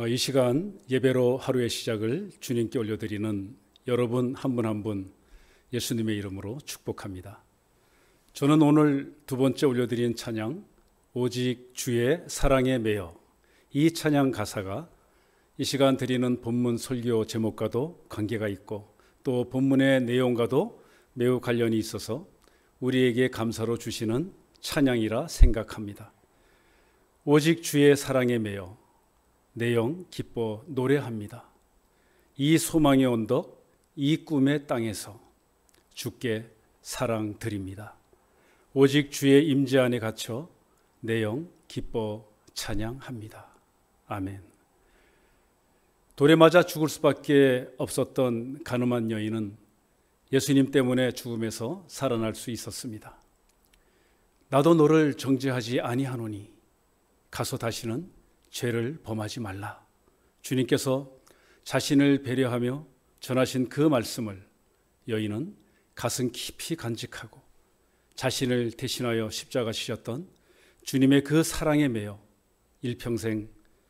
이 시간 예배로 하루의 시작을 주님께 올려드리는 여러분 한 분 한 분 예수님의 이름으로 축복합니다. 저는 오늘 두 번째 올려드린 찬양 오직 주의 사랑에 매여, 이 찬양 가사가 이 시간 드리는 본문 설교 제목과도 관계가 있고 또 본문의 내용과도 매우 관련이 있어서 우리에게 감사로 주시는 찬양이라 생각합니다. 오직 주의 사랑에 매여 내 영 기뻐 노래합니다. 이 소망의 언덕, 이 꿈의 땅에서 주께 사랑 드립니다. 오직 주의 임재 안에 갇혀 내 영 기뻐 찬양합니다. 아멘. 돌에 맞아 죽을 수밖에 없었던 가늠한 여인은 예수님 때문에 죽음에서 살아날 수 있었습니다. 나도 너를 정죄하지 아니하노니 가서 다시는 죄를 범하지 말라. 주님께서 자신을 배려하며 전하신 그 말씀을 여인은 가슴 깊이 간직하고 자신을 대신하여 십자가 지셨던 주님의 그 사랑에 매여 일평생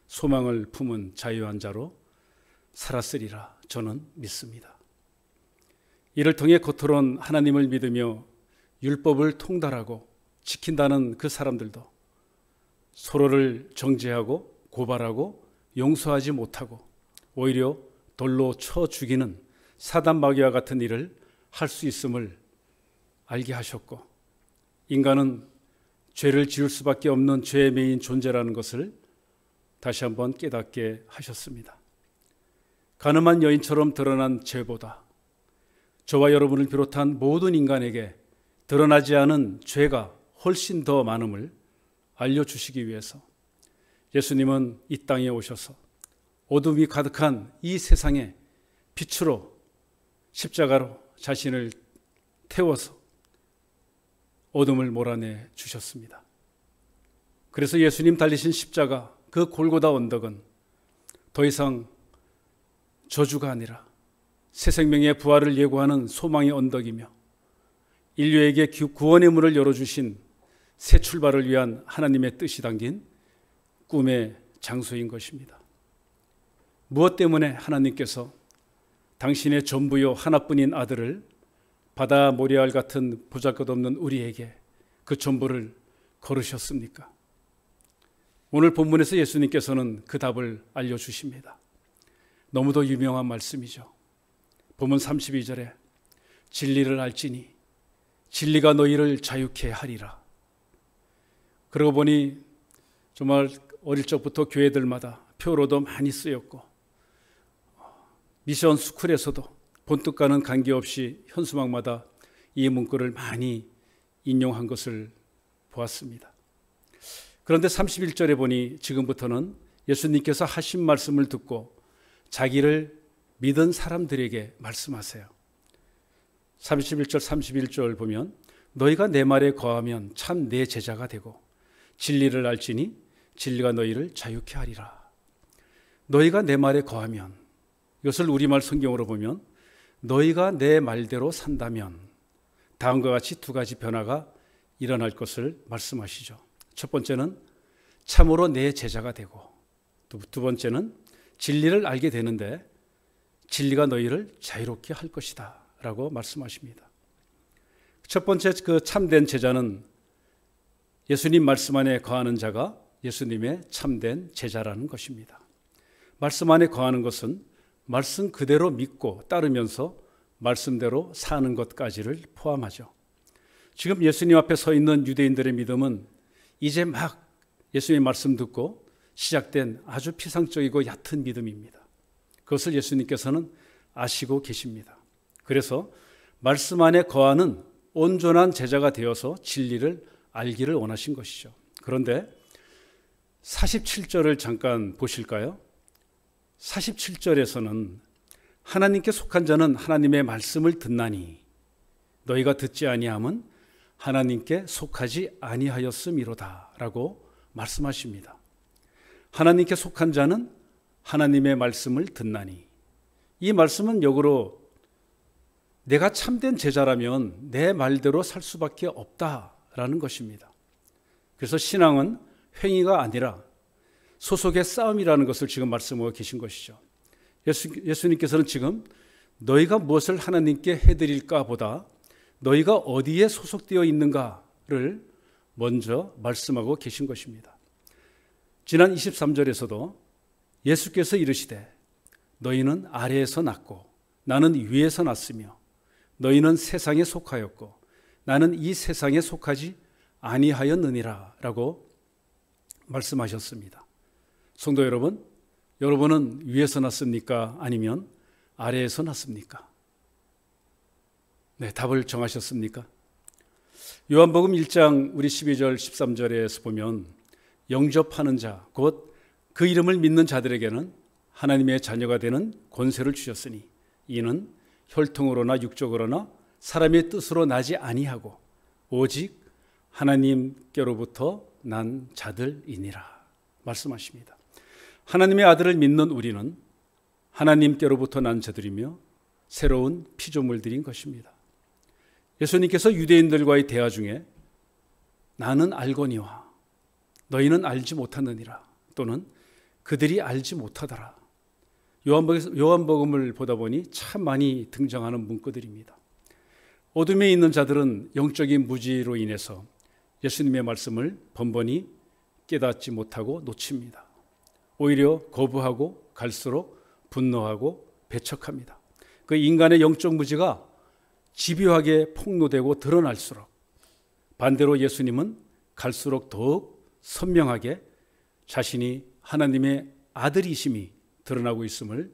소망을 품은 자유한 자로 살았으리라 저는 믿습니다. 이를 통해 겉으론 하나님을 믿으며 율법을 통달하고 지킨다는 그 사람들도 서로를 정죄하고 고발하고 용서하지 못하고 오히려 돌로 쳐 죽이는 사단 마귀와 같은 일을 할 수 있음을 알게 하셨고, 인간은 죄를 지을 수밖에 없는 죄의 메인 존재라는 것을 다시 한번 깨닫게 하셨습니다. 가늠한 여인처럼 드러난 죄보다 저와 여러분을 비롯한 모든 인간에게 드러나지 않은 죄가 훨씬 더 많음을 알려주시기 위해서 예수님은 이 땅에 오셔서 어둠이 가득한 이 세상에 빛으로 십자가로 자신을 태워서 어둠을 몰아내 주셨습니다. 그래서 예수님 달리신 십자가, 그 골고다 언덕은 더 이상 저주가 아니라 새 생명의 부활을 예고하는 소망의 언덕이며 인류에게 구원의 문을 열어주신 새 출발을 위한 하나님의 뜻이 담긴 꿈의 장소인 것입니다. 무엇 때문에 하나님께서 당신의 전부요 하나뿐인 아들을 바다 모리알 같은 보잘것없는 우리에게 그 전부를 거르셨습니까? 오늘 본문에서 예수님께서는 그 답을 알려주십니다. 너무도 유명한 말씀이죠. 본문 32절에 진리를 알지니 진리가 너희를 자유케 하리라. 그러고 보니 정말 어릴 적부터 교회들마다 표로도 많이 쓰였고 미션 스쿨에서도 본뜻과는 관계없이 현수막마다 이 문구를 많이 인용한 것을 보았습니다. 그런데 31절에 보니 지금부터는 예수님께서 하신 말씀을 듣고 자기를 믿은 사람들에게 말씀하세요. 31절 31절 보면 너희가 내 말에 거하면 참 내 제자가 되고 진리를 알지니 진리가 너희를 자유케 하리라. 너희가 내 말에 거하면, 이것을 우리말 성경으로 보면 너희가 내 말대로 산다면 다음과 같이 두 가지 변화가 일어날 것을 말씀하시죠. 첫 번째는 참으로 내 제자가 되고, 두 번째는 진리를 알게 되는데 진리가 너희를 자유롭게 할 것이다 라고 말씀하십니다. 첫 번째 그 참된 제자는 예수님 말씀 안에 거하는 자가 예수님의 참된 제자라는 것입니다. 말씀 안에 거하는 것은 말씀 그대로 믿고 따르면서 말씀대로 사는 것까지를 포함하죠. 지금 예수님 앞에 서 있는 유대인들의 믿음은 이제 막 예수님의 말씀 듣고 시작된 아주 피상적이고 얕은 믿음입니다. 그것을 예수님께서는 아시고 계십니다. 그래서 말씀 안에 거하는 온전한 제자가 되어서 진리를 알기를 원하신 것이죠. 그런데 47절을 잠깐 보실까요? 47절에서는 하나님께 속한 자는 하나님의 말씀을 듣나니 너희가 듣지 아니함은 하나님께 속하지 아니하였음이로다 라고 말씀하십니다. 하나님께 속한 자는 하나님의 말씀을 듣나니, 이 말씀은 역으로 내가 참된 제자라면 내 말대로 살 수밖에 없다라는 것입니다. 그래서 신앙은 행위가 아니라 소속의 싸움이라는 것을 지금 말씀하고 계신 것이죠. 예수님께서는 지금 너희가 무엇을 하나님께 해드릴까 보다 너희가 어디에 소속되어 있는가를 먼저 말씀하고 계신 것입니다. 지난 23절에서도 예수께서 이르시되 너희는 아래에서 났고 나는 위에서 났으며 너희는 세상에 속하였고 나는 이 세상에 속하지 아니하였느니라 라고 말씀하셨습니다. 성도 여러분, 여러분은 위에서 났습니까? 아니면 아래에서 났습니까? 네, 답을 정하셨습니까? 요한복음 1장 우리 12절 13절에서 보면 영접하는 자, 곧 그 이름을 믿는 자들에게는 하나님의 자녀가 되는 권세를 주셨으니 이는 혈통으로나 육적으로나 사람의 뜻으로 나지 아니하고 오직 하나님께로부터 난 자들이니라 말씀하십니다. 하나님의 아들을 믿는 우리는 하나님께로부터 난 자들이며 새로운 피조물들인 것입니다. 예수님께서 유대인들과의 대화 중에 나는 알거니와 너희는 알지 못하느니라 또는 그들이 알지 못하더라. 요한복음을 보다 보니 참 많이 등장하는 문구들입니다. 어둠에 있는 자들은 영적인 무지로 인해서 예수님의 말씀을 번번이 깨닫지 못하고 놓칩니다. 오히려 거부하고 갈수록 분노하고 배척합니다. 그 인간의 영적 무지가 집요하게 폭로되고 드러날수록 반대로 예수님은 갈수록 더욱 선명하게 자신이 하나님의 아들이심이 드러나고 있음을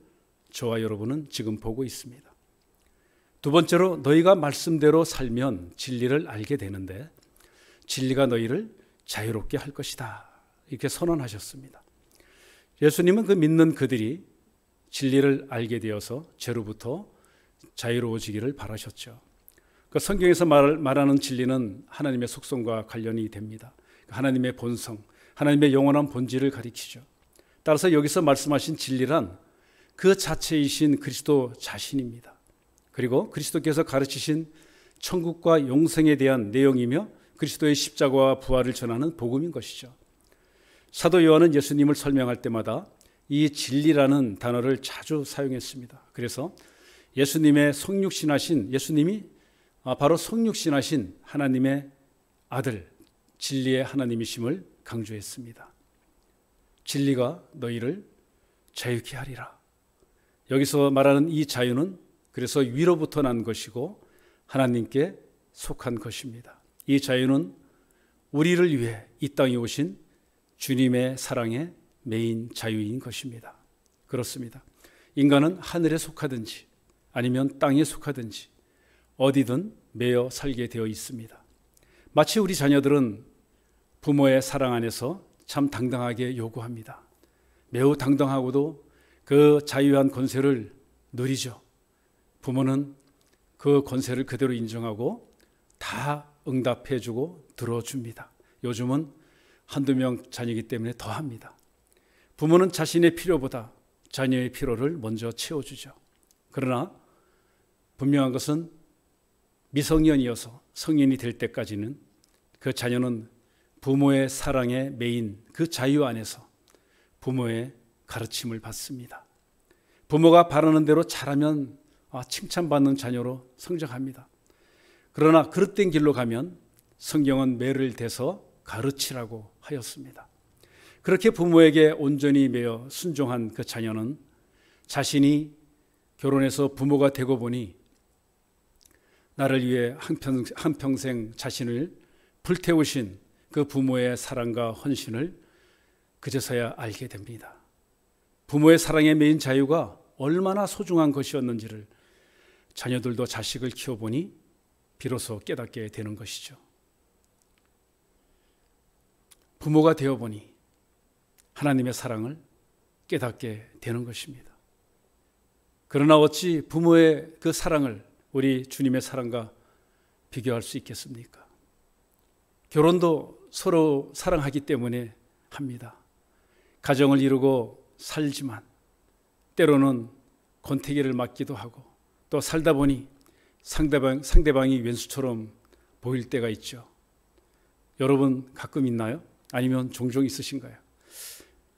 저와 여러분은 지금 보고 있습니다. 두 번째로 너희가 말씀대로 살면 진리를 알게 되는데 진리가 너희를 자유롭게 할 것이다 이렇게 선언하셨습니다. 예수님은 그 믿는 그들이 진리를 알게 되어서 죄로부터 자유로워지기를 바라셨죠. 그 성경에서 말하는 진리는 하나님의 속성과 관련이 됩니다. 하나님의 본성, 하나님의 영원한 본질을 가리키죠. 따라서 여기서 말씀하신 진리란 그 자체이신 그리스도 자신입니다. 그리고 그리스도께서 가르치신 천국과 영생에 대한 내용이며 그리스도의 십자가와 부활을 전하는 복음인 것이죠. 사도 요한은 예수님을 설명할 때마다 이 진리라는 단어를 자주 사용했습니다. 그래서 예수님이 바로 성육신하신 하나님의 아들, 진리의 하나님이심을 강조했습니다. 진리가 너희를 자유케 하리라. 여기서 말하는 이 자유는 그래서 위로부터 난 것이고 하나님께 속한 것입니다. 이 자유는 우리를 위해 이 땅에 오신 주님의 사랑의 메인 자유인 것입니다. 그렇습니다. 인간은 하늘에 속하든지 아니면 땅에 속하든지 어디든 매여 살게 되어 있습니다. 마치 우리 자녀들은 부모의 사랑 안에서 참 당당하게 요구합니다. 매우 당당하고도 그 자유한 권세를 누리죠. 부모는 그 권세를 그대로 인정하고 다 응답해주고 들어줍니다. 요즘은 한두 명 자녀이기 때문에 더 합니다. 부모는 자신의 필요보다 자녀의 필요를 먼저 채워주죠. 그러나 분명한 것은 미성년이어서 성인이 될 때까지는 그 자녀는 부모의 사랑의 메인 그 자유 안에서 부모의 가르침을 받습니다. 부모가 바라는 대로 잘하면 칭찬받는 자녀로 성장합니다. 그러나 그릇된 길로 가면 성경은 매를 대서 가르치라고 하였습니다. 그렇게 부모에게 온전히 매여 순종한 그 자녀는 자신이 결혼해서 부모가 되고 보니 나를 위해 한평생 자신을 불태우신 그 부모의 사랑과 헌신을 그제서야 알게 됩니다. 부모의 사랑의 메인 자유가 얼마나 소중한 것이었는지를 자녀들도 자식을 키워보니 비로소 깨닫게 되는 것이죠. 부모가 되어보니 하나님의 사랑을 깨닫게 되는 것입니다. 그러나 어찌 부모의 그 사랑을 우리 주님의 사랑과 비교할 수 있겠습니까? 결혼도 서로 사랑하기 때문에 합니다. 가정을 이루고 살지만 때로는 권태기를 맞기도 하고 또 살다 보니 상대방이 왼수처럼 보일 때가 있죠. 여러분 가끔 있나요? 아니면 종종 있으신가요?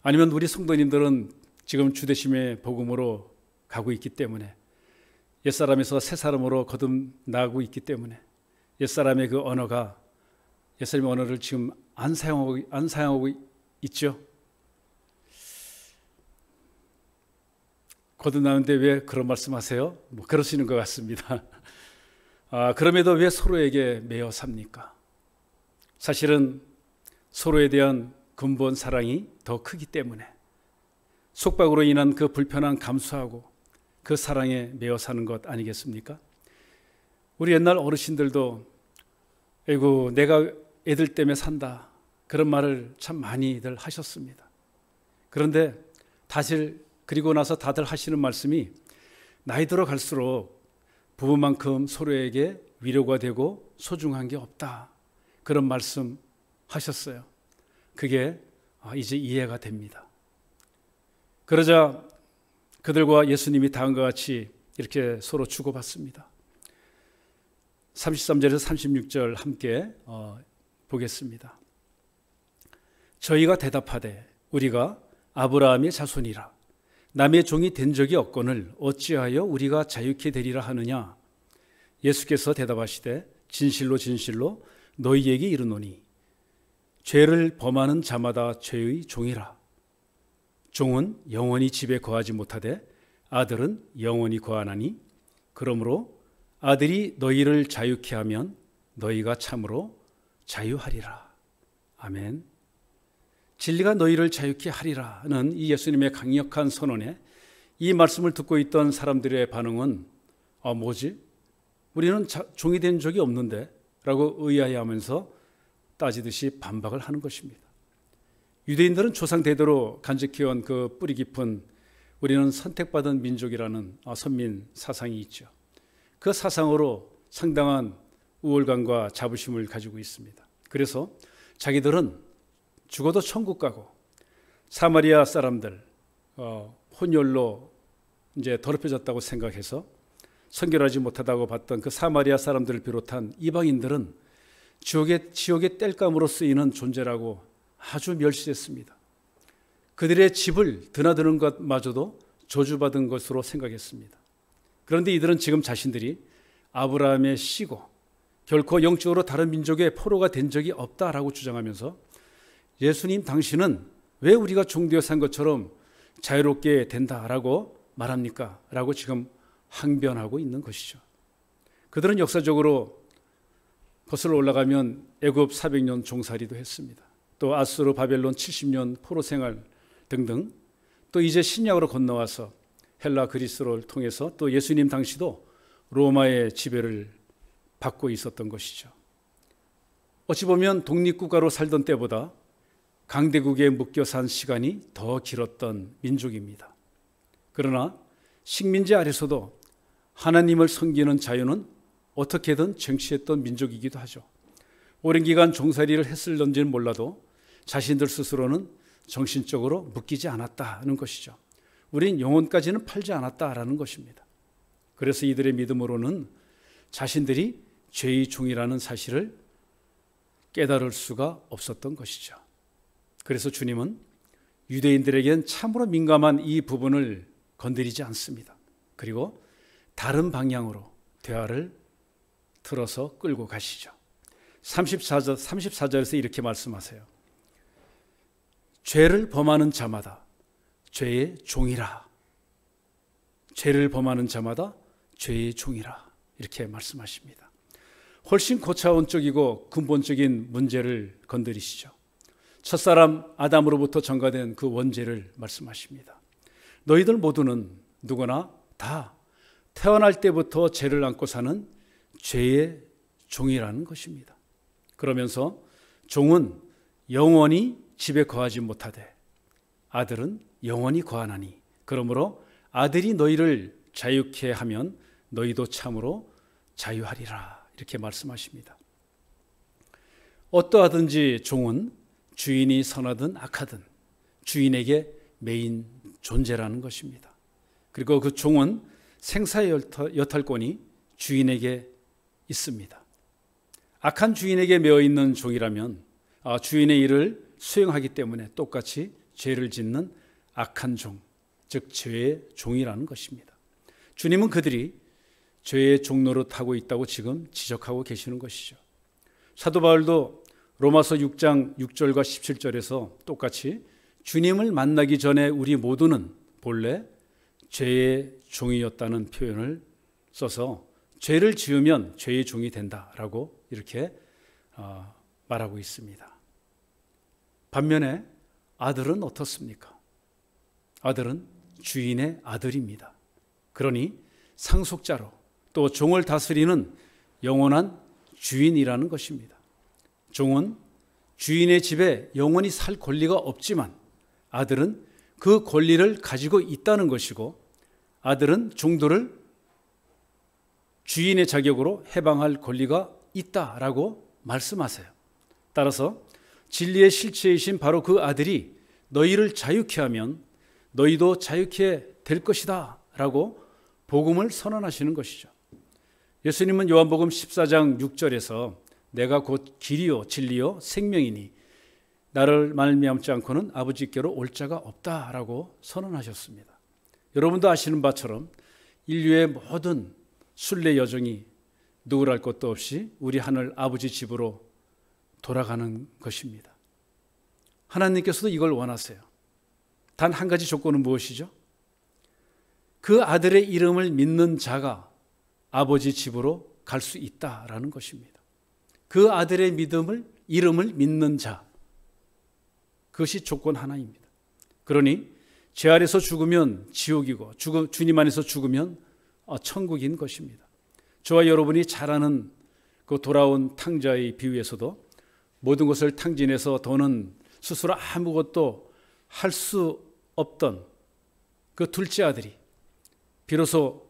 아니면 우리 성도님들은 지금 주대심의 복음으로 가고 있기 때문에, 옛사람에서 새사람으로 거듭나고 있기 때문에 옛사람의 그 언어가, 옛사람의 언어를 지금 안 사용하고 있죠. 거듭나는데 왜 그런 말씀하세요? 그러시는 것 같습니다. 그럼에도 왜 서로에게 매여 삽니까? 사실은 서로에 대한 근본 사랑이 더 크기 때문에 속박으로 인한 그 불편함 감수하고 그 사랑에 매여 사는 것 아니겠습니까? 우리 옛날 어르신들도 아이고 내가 애들 때문에 산다, 그런 말을 참 많이들 하셨습니다. 그런데 사실 그리고 나서 다들 하시는 말씀이, 나이 들어갈수록 부부만큼 서로에게 위로가 되고 소중한 게 없다, 그런 말씀 하셨어요. 그게 이제 이해가 됩니다. 그러자 그들과 예수님이 다음과 같이 이렇게 서로 주고받습니다. 33절에서 36절 함께 보겠습니다. 저희가 대답하되 우리가 아브라함의 자손이라 남의 종이 된 적이 없거늘 어찌하여 우리가 자유케 되리라 하느냐. 예수께서 대답하시되 진실로 진실로 너희에게 이르노니 죄를 범하는 자마다 죄의 종이라. 종은 영원히 집에 거하지 못하되 아들은 영원히 거하나니 그러므로 아들이 너희를 자유케 하면 너희가 참으로 자유하리라. 아멘. 진리가 너희를 자유케 하리라는 이 예수님의 강력한 선언에 이 말씀을 듣고 있던 사람들의 반응은 뭐지? 우리는 종이 된 적이 없는데? 라고 의아해하면서 따지듯이 반박을 하는 것입니다. 유대인들은 조상 대대로 간직해온 그 뿌리 깊은 우리는 선택받은 민족이라는 선민 사상이 있죠. 그 사상으로 상당한 우월감과 자부심을 가지고 있습니다. 그래서 자기들은 죽어도 천국 가고, 사마리아 사람들 혼혈로 이제 더럽혀졌다고 생각해서 선결하지 못하다고 봤던 그 사마리아 사람들을 비롯한 이방인들은 지옥의 땔감으로 쓰이는 존재라고 아주 멸시했습니다. 그들의 집을 드나드는 것마저도 저주받은 것으로 생각했습니다. 그런데 이들은 지금 자신들이 아브라함의 씨고 결코 영적으로 다른 민족의 포로가 된 적이 없다라고 주장하면서 예수님 당신은 왜 우리가 종되어 산 것처럼 자유롭게 된다라고 말합니까? 라고 지금 항변하고 있는 것이죠. 그들은 역사적으로 거슬러 올라가면 애굽 400년 종살이도 했습니다. 또 아수르 바벨론 70년 포로 생활 등등, 또 이제 신약으로 건너와서 헬라 그리스를 통해서 또 예수님 당시도 로마의 지배를 받고 있었던 것이죠. 어찌 보면 독립국가로 살던 때보다 강대국에 묶여 산 시간이 더 길었던 민족입니다. 그러나 식민지 아래서도 하나님을 섬기는 자유는 어떻게든 쟁취했던 민족이기도 하죠. 오랜 기간 종살이를 했을런지는 몰라도 자신들 스스로는 정신적으로 묶이지 않았다는 것이죠. 우린 영혼까지는 팔지 않았다라는 것입니다. 그래서 이들의 믿음으로는 자신들이 죄의 종이라는 사실을 깨달을 수가 없었던 것이죠. 그래서 주님은 유대인들에겐 참으로 민감한 이 부분을 건드리지 않습니다. 그리고 다른 방향으로 대화를 틀어서 끌고 가시죠. 34절에서 이렇게 말씀하세요. 죄를 범하는 자마다 죄의 종이라. 죄를 범하는 자마다 죄의 종이라. 이렇게 말씀하십니다. 훨씬 고차원적이고 근본적인 문제를 건드리시죠. 첫사람 아담으로부터 전가된 그 원죄를 말씀하십니다. 너희들 모두는 누구나 다 태어날 때부터 죄를 안고 사는 죄의 종이라는 것입니다. 그러면서 종은 영원히 집에 거하지 못하되 아들은 영원히 거하나니 그러므로 아들이 너희를 자유케 하면 너희도 참으로 자유하리라. 이렇게 말씀하십니다. 어떠하든지 종은 주인이 선하든 악하든 주인에게 매인 존재라는 것입니다. 그리고 그 종은 생사의 여탈권이 주인에게 있습니다. 악한 주인에게 매어 있는 종이라면 주인의 일을 수행하기 때문에 똑같이 죄를 짓는 악한 종, 즉 죄의 종이라는 것입니다. 주님은 그들이 죄의 종노릇하고 있다고 지금 지적하고 계시는 것이죠. 사도 바울도 로마서 6장 6절과 17절에서 똑같이 주님을 만나기 전에 우리 모두는 본래 죄의 종이었다는 표현을 써서 죄를 지으면 죄의 종이 된다라고 이렇게 말하고 있습니다. 반면에 아들은 어떻습니까? 아들은 주인의 아들입니다. 그러니 상속자로 또 종을 다스리는 영원한 주인이라는 것입니다. 종은 주인의 집에 영원히 살 권리가 없지만 아들은 그 권리를 가지고 있다는 것이고, 아들은 종들을 주인의 자격으로 해방할 권리가 있다라고 말씀하세요. 따라서 진리의 실체이신 바로 그 아들이 너희를 자유케 하면 너희도 자유케 될 것이다 라고 복음을 선언하시는 것이죠. 예수님은 요한복음 14장 6절에서 내가 곧 길이요 진리요 생명이니 나를 말미암지 않고는 아버지께로 올 자가 없다라고 선언하셨습니다. 여러분도 아시는 바처럼 인류의 모든 순례 여정이 누구랄 것도 없이 우리 하늘 아버지 집으로 돌아가는 것입니다. 하나님께서도 이걸 원하세요. 단 한 가지 조건은 무엇이죠? 그 아들의 이름을 믿는 자가 아버지 집으로 갈 수 있다라는 것입니다. 그 아들의 이름을 믿는 자, 그것이 조건 하나입니다. 그러니 죄 아래서 죽으면 지옥이고 주님 안에서 죽으면 천국인 것입니다. 저와 여러분이 잘 아는 그 돌아온 탕자의 비유에서도 모든 것을 탕진해서 더는 스스로 아무것도 할 수 없던 그 둘째 아들이 비로소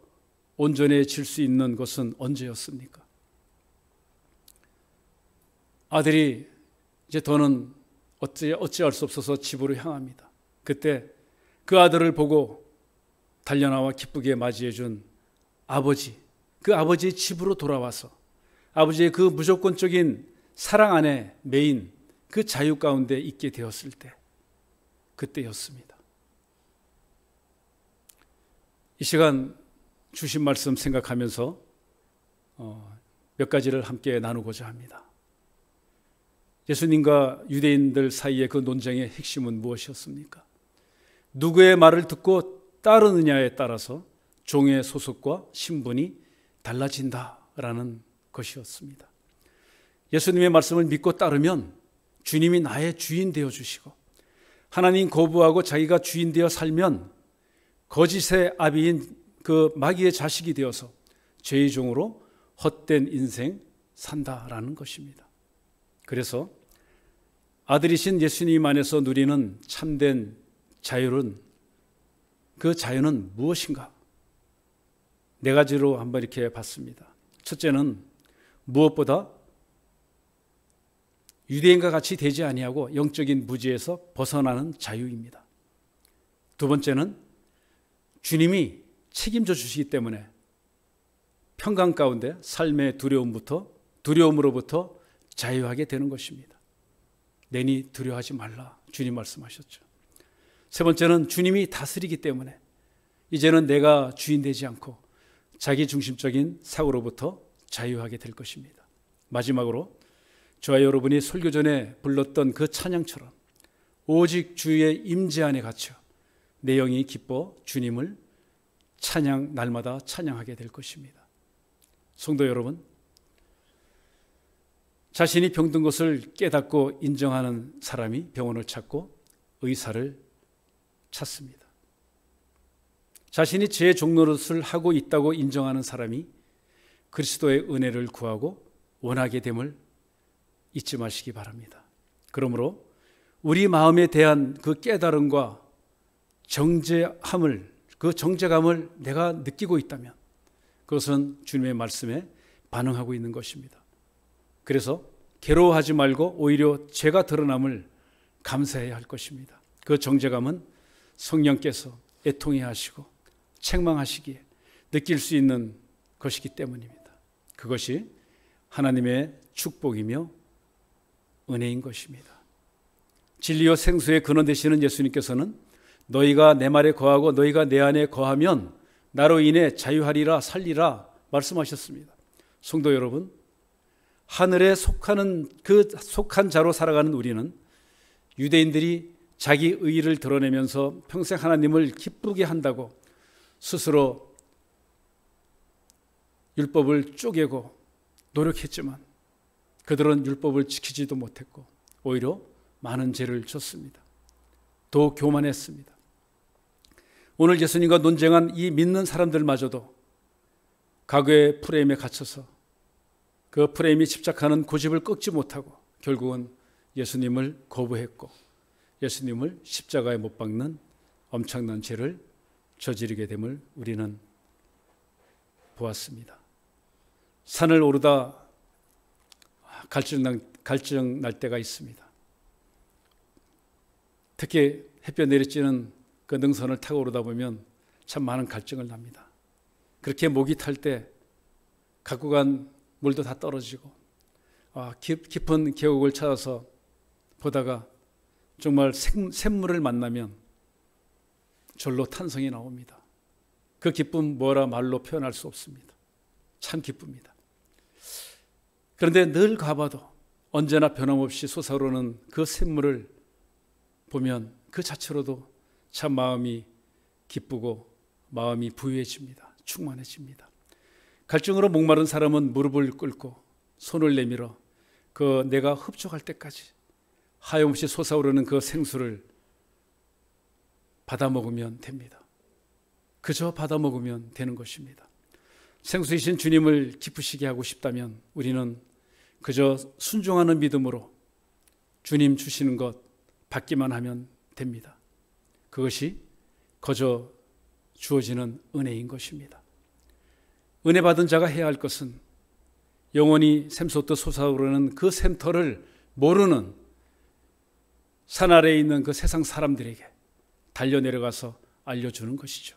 온전해질 수 있는 것은 언제였습니까? 아들이 이제 더는 어찌할 수 없어서 집으로 향합니다. 그때 그 아들을 보고 달려나와 기쁘게 맞이해 준 아버지, 그 아버지의 집으로 돌아와서 아버지의 그 무조건적인 사랑 안에 매인 그 자유 가운데 있게 되었을 때, 그때였습니다. 이 시간 주신 말씀 생각하면서 몇 가지를 함께 나누고자 합니다. 예수님과 유대인들 사이의 그 논쟁의 핵심은 무엇이었습니까? 누구의 말을 듣고 따르느냐에 따라서 종의 소속과 신분이 달라진다라는 것이었습니다. 예수님의 말씀을 믿고 따르면 주님이 나의 주인 되어 주시고, 하나님 거부하고 자기가 주인 되어 살면 거짓의 아비인 그 마귀의 자식이 되어서 죄의 종으로 헛된 인생 산다라는 것입니다. 그래서 아들이신 예수님 안에서 누리는 참된 자유는, 그 자유는 무엇인가? 네 가지로 한번 이렇게 봤습니다. 첫째는 무엇보다 유대인과 같이 되지 아니하고 영적인 무지에서 벗어나는 자유입니다. 두 번째는 주님이 책임져 주시기 때문에 평강 가운데 삶의 두려움으로부터 자유하게 되는 것입니다. 내니 두려워하지 말라, 주님 말씀하셨죠. 세 번째는 주님이 다스리기 때문에 이제는 내가 주인 되지 않고 자기 중심적인 사고로부터 자유하게 될 것입니다. 마지막으로 저와 여러분이 설교 전에 불렀던 그 찬양처럼 오직 주의 임재 안에 갇혀 내 영이 기뻐 주님을 날마다 찬양하게 될 것입니다. 성도 여러분, 자신이 병든 것을 깨닫고 인정하는 사람이 병원을 찾고 의사를 찾습니다. 자신이 죄의 종노릇을 하고 있다고 인정하는 사람이 그리스도의 은혜를 구하고 원하게 됨을 잊지 마시기 바랍니다. 그러므로 우리 마음에 대한 그 깨달음과 그 정죄감을 내가 느끼고 있다면 그것은 주님의 말씀에 반응하고 있는 것입니다. 그래서 괴로워하지 말고 오히려 죄가 드러남을 감사해야 할 것입니다. 그 정죄감은 성령께서 애통해 하시고 책망하시기에 느낄 수 있는 것이기 때문입니다. 그것이 하나님의 축복이며 은혜인 것입니다. 진리요 생수의 근원 되시는 예수님께서는 너희가 내 말에 거하고 너희가 내 안에 거하면 나로 인해 자유하리라 살리라 말씀하셨습니다. 성도 여러분, 하늘에 속한 자로 살아가는 우리는 유대인들이 자기 의의를 드러내면서 평생 하나님을 기쁘게 한다고 스스로 율법을 쪼개고 노력했지만 그들은 율법을 지키지도 못했고 오히려 많은 죄를 졌습니다. 더 교만했습니다. 오늘 예수님과 논쟁한 이 믿는 사람들마저도 과거의 프레임에 갇혀서 그 프레임이 집착하는 고집을 꺾지 못하고 결국은 예수님을 거부했고 예수님을 십자가에 못 박는 엄청난 죄를 저지르게 됨을 우리는 보았습니다. 산을 오르다 갈증 날 때가 있습니다. 특히 햇볕 내리쬐는 그 능선을 타고 오르다 보면 참 많은 갈증을 납니다. 그렇게 목이 탈 때 갖고 간 물도 다 떨어지고 깊은 계곡을 찾아서 보다가 정말 샘물을 만나면 절로 탄성이 나옵니다. 그 기쁨 뭐라 말로 표현할 수 없습니다. 참 기쁩니다. 그런데 늘 가봐도 언제나 변함없이 솟아오르는 그 샘물을 보면 그 자체로도 참 마음이 기쁘고 마음이 부유해집니다. 충만해집니다. 갈증으로 목마른 사람은 무릎을 꿇고 손을 내밀어 그 내가 흡족할 때까지 하염없이 솟아오르는 그 생수를 받아 먹으면 됩니다. 그저 받아 먹으면 되는 것입니다. 생수이신 주님을 기쁘시게 하고 싶다면 우리는 그저 순종하는 믿음으로 주님 주시는 것 받기만 하면 됩니다. 그것이 거저 주어지는 은혜인 것입니다. 은혜 받은 자가 해야 할 것은 영원히 샘솟듯 솟아오르는 그 샘터를 모르는 산 아래에 있는 그 세상 사람들에게 달려내려가서 알려주는 것이죠.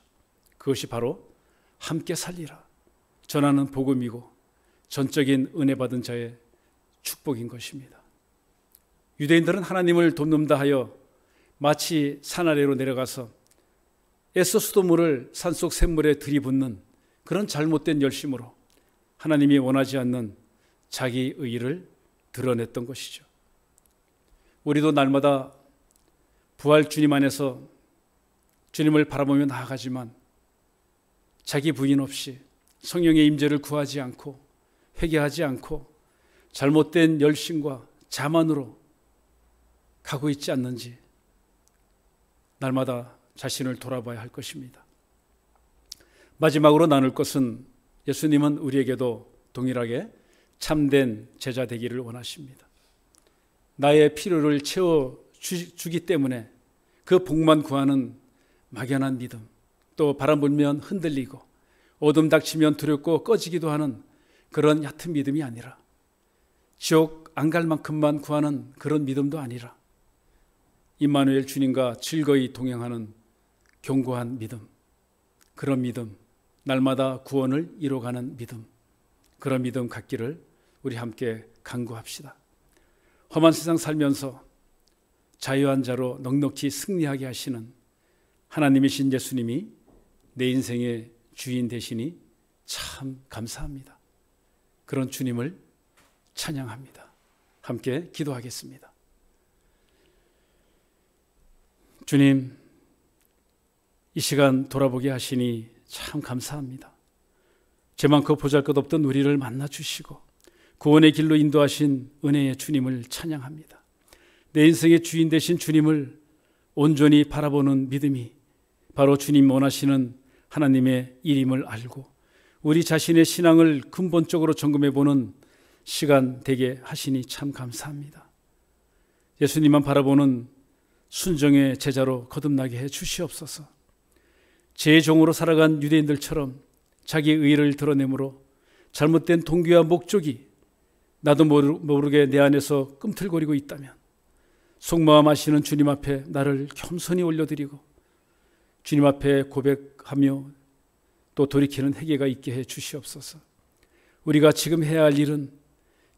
그것이 바로 함께 살리라 전하는 복음이고 전적인 은혜 받은 자의 축복인 것입니다. 유대인들은 하나님을 돕는다 하여 마치 산 아래로 내려가서 애써 수돗물을 산속 샘물에 들이붓는 그런 잘못된 열심으로 하나님이 원하지 않는 자기 의의를 드러냈던 것이죠. 우리도 날마다 부활 주님 안에서 주님을 바라보며 나아가지만 자기 부인 없이 성령의 임재를 구하지 않고 회개하지 않고 잘못된 열심과 자만으로 가고 있지 않는지 날마다 자신을 돌아봐야 할 것입니다. 마지막으로 나눌 것은 예수님은 우리에게도 동일하게 참된 제자 되기를 원하십니다. 나의 필요를 채워주기 때문에 그 복만 구하는 막연한 믿음, 또 바람 불면 흔들리고 어둠 닥치면 두렵고 꺼지기도 하는 그런 얕은 믿음이 아니라 지옥 안 갈 만큼만 구하는 그런 믿음도 아니라 임마누엘 주님과 즐거이 동행하는 견고한 믿음, 그런 믿음, 날마다 구원을 이뤄가는 믿음, 그런 믿음 갖기를 우리 함께 간구합시다. 험한 세상 살면서 자유한 자로 넉넉히 승리하게 하시는 하나님이신 예수님이 내 인생의 주인 되시니 참 감사합니다. 그런 주님을 찬양합니다. 함께 기도하겠습니다. 주님, 이 시간 돌아보게 하시니 참 감사합니다. 제만큼 보잘것없던 우리를 만나주시고 구원의 길로 인도하신 은혜의 주님을 찬양합니다. 내 인생의 주인 되신 주님을 온전히 바라보는 믿음이 바로 주님 원하시는 하나님의 일임을 알고 우리 자신의 신앙을 근본적으로 점검해보는 시간 되게 하시니 참 감사합니다. 예수님만 바라보는 순정의 제자로 거듭나게 해 주시옵소서. 제 종으로 살아간 유대인들처럼 자기 의의를 드러내므로 잘못된 동기와 목적이 나도 모르게 내 안에서 꿈틀거리고 있다면 속마음 아시는 주님 앞에 나를 겸손히 올려드리고 주님 앞에 고백하며 또 돌이키는 회개가 있게 해 주시옵소서. 우리가 지금 해야 할 일은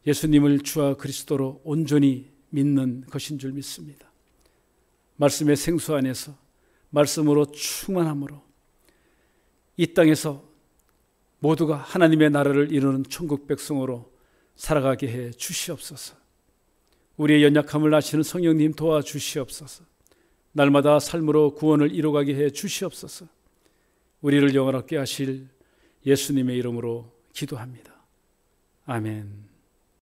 예수님을 주와 그리스도로 온전히 믿는 것인 줄 믿습니다. 말씀의 생수 안에서 말씀으로 충만함으로 이 땅에서 모두가 하나님의 나라를 이루는 천국 백성으로 살아가게 해 주시옵소서. 우리의 연약함을 아시는 성령님 도와주시옵소서. 날마다 삶으로 구원을 이루어가게 해 주시옵소서. 우리를 영원하게 하실 예수님의 이름으로 기도합니다. 아멘.